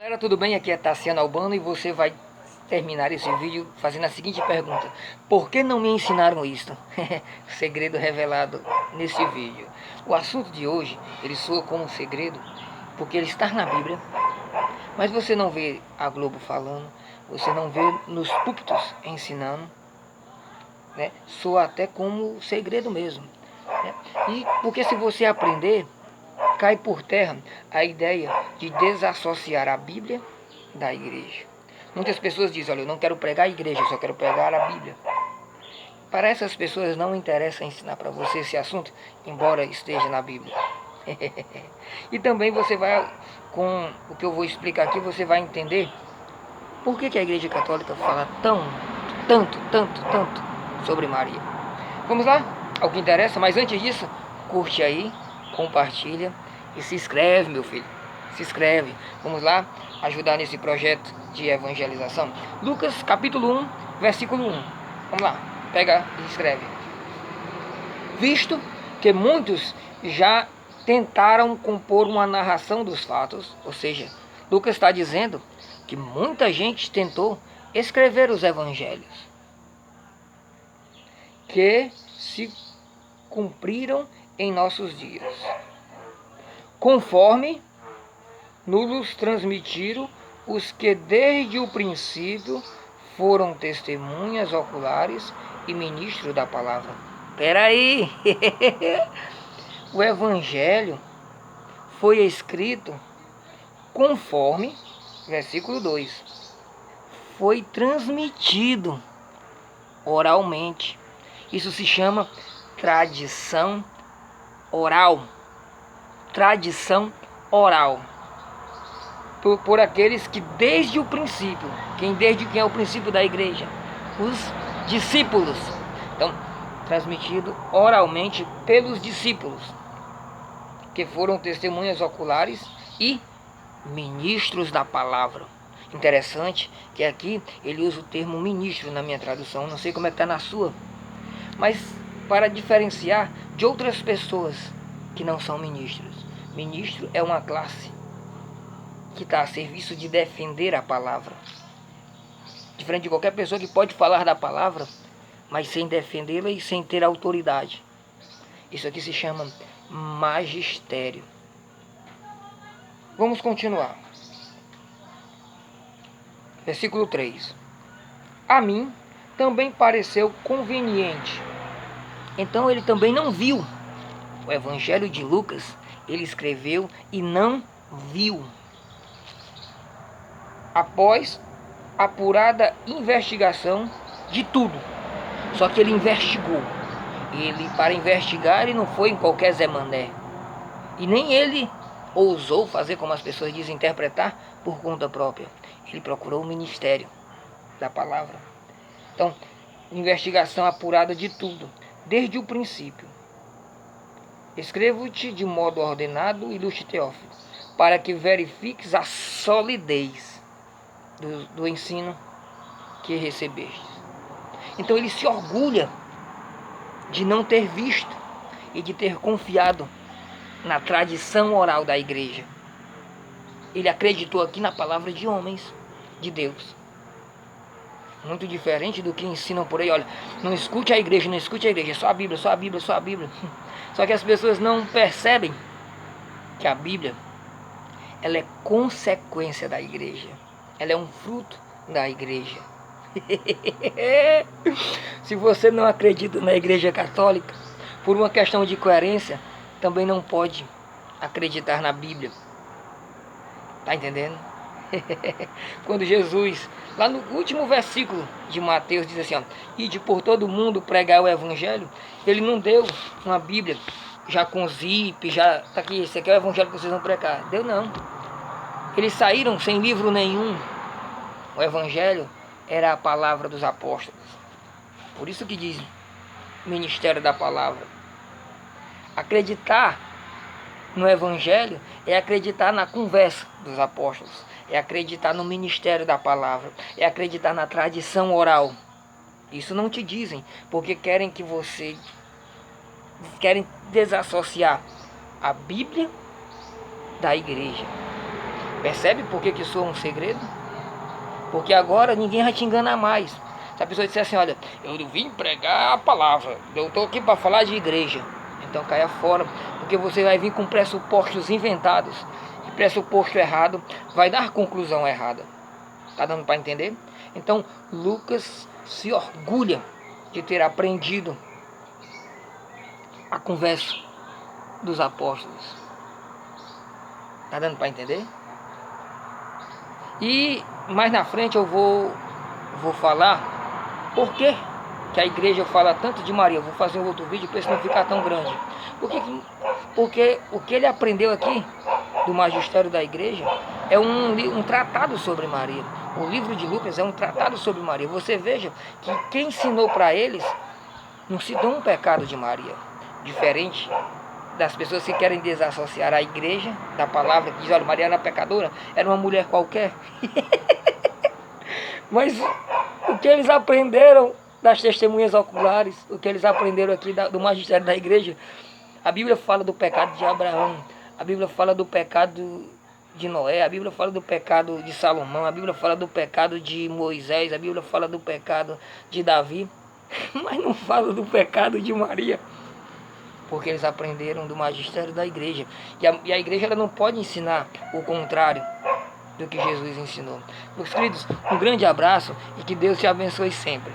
Galera, tudo bem? Aqui é Tassiano Albano e você vai terminar esse vídeo fazendo a seguinte pergunta: por que não me ensinaram isto? Segredo revelado nesse vídeo. O assunto de hoje, ele soa como um segredo porque ele está na Bíblia, mas você não vê a Globo falando, você não vê nos púlpitos ensinando, né? Soa até como segredo mesmo, né? E porque se você aprender, cai por terra a ideia de desassociar a Bíblia da igreja. Muitas pessoas dizem: olha, eu não quero pregar a igreja, eu só quero pregar a Bíblia. Para essas pessoas não interessa ensinar para você esse assunto, embora esteja na Bíblia. E também você vai, com o que eu vou explicar aqui, você vai entender por que a Igreja Católica fala tanto sobre Maria. Vamos lá ao que interessa, mas antes disso, curte aí, compartilha e se inscreve, meu filho. Se inscreve. Vamos lá ajudar nesse projeto de evangelização. Lucas capítulo 1, versículo 1. Vamos lá, pega e escreve. Visto que muitos já tentaram compor uma narração dos fatos, ou seja, Lucas está dizendo que muita gente tentou escrever os evangelhos, que se cumpriram em nossos dias, conforme nos transmitiram os que desde o princípio foram testemunhas oculares e ministros da palavra. Peraí! O evangelho foi escrito conforme, versículo 2, foi transmitido oralmente. Isso se chama tradição oral. Tradição oral. Por aqueles que desde o princípio, quem é o princípio da igreja? Os discípulos. Então, transmitido oralmente pelos discípulos, que foram testemunhas oculares e ministros da palavra. Interessante que aqui ele usa o termo ministro na minha tradução, não sei como é que está na sua, mas para diferenciar de outras pessoas que não são ministros. Ministro é uma classe que está a serviço de defender a palavra, diferente de qualquer pessoa que pode falar da palavra, mas sem defendê-la e sem ter autoridade. Isso aqui se chama magistério. Vamos continuar. Versículo 3. A mim também pareceu conveniente. Então ele também não viu. O Evangelho de Lucas, ele escreveu e não viu. Após apurada investigação de tudo. Só que ele investigou. Para investigar, ele não foi em qualquer Zé Mané. E nem ele ousou fazer, como as pessoas dizem, interpretar por conta própria. Ele procurou o ministério da palavra. Então, investigação apurada de tudo, desde o princípio. Escrevo-te de modo ordenado, ilustre Teófilo, para que verifiques a solidez do ensino que recebeste. Então ele se orgulha de não ter visto e de ter confiado na tradição oral da igreja. Ele acreditou aqui na palavra de homens, de Deus. Muito diferente do que ensinam por aí. Olha, não escute a igreja, não escute a igreja, só a Bíblia, só a Bíblia, só a Bíblia. Só que as pessoas não percebem que a Bíblia, ela é consequência da igreja. Ela é um fruto da igreja. Se você não acredita na Igreja Católica, por uma questão de coerência, também não pode acreditar na Bíblia. Tá entendendo? Quando Jesus, lá no último versículo de Mateus, diz assim, ó, ide por todo mundo pregar o Evangelho, ele não deu uma Bíblia já com zip, já tá aqui, esse aqui é o Evangelho que vocês vão pregar. Deu não. Eles saíram sem livro nenhum. O Evangelho era a palavra dos apóstolos. Por isso que diz ministério da palavra. Acreditar no Evangelho é acreditar na conversa dos apóstolos, é acreditar no ministério da palavra, é acreditar na tradição oral. Isso não te dizem, porque querem desassociar a Bíblia da igreja. Percebe por que isso é um segredo? Porque agora ninguém vai te enganar mais. Se a pessoa disser assim, olha, eu vim pregar a palavra, eu estou aqui para falar de igreja, então caia fora, porque você vai vir com pressupostos inventados. E pressuposto errado vai dar conclusão errada. Tá dando para entender? Então Lucas se orgulha de ter aprendido a conversa dos apóstolos. Tá dando para entender? E mais na frente eu vou falar por que a igreja fala tanto de Maria. Eu vou fazer um outro vídeo para isso não ficar tão grande. Porque o que ele aprendeu aqui do magistério da igreja é um tratado sobre Maria. O livro de Lucas é um tratado sobre Maria. Você veja que quem ensinou para eles não citou um pecado de Maria. Diferente das pessoas que querem desassociar a igreja da palavra, que diz, olha, Maria era pecadora, era uma mulher qualquer. Mas o que eles aprenderam das testemunhas oculares, o que eles aprenderam aqui do magistério da igreja, a Bíblia fala do pecado de Abraão, a Bíblia fala do pecado de Noé, a Bíblia fala do pecado de Salomão, a Bíblia fala do pecado de Moisés, a Bíblia fala do pecado de Davi, mas não fala do pecado de Maria. Porque eles aprenderam do magistério da igreja. E a igreja ela não pode ensinar o contrário do que Jesus ensinou. Meus queridos, um grande abraço e que Deus te abençoe sempre.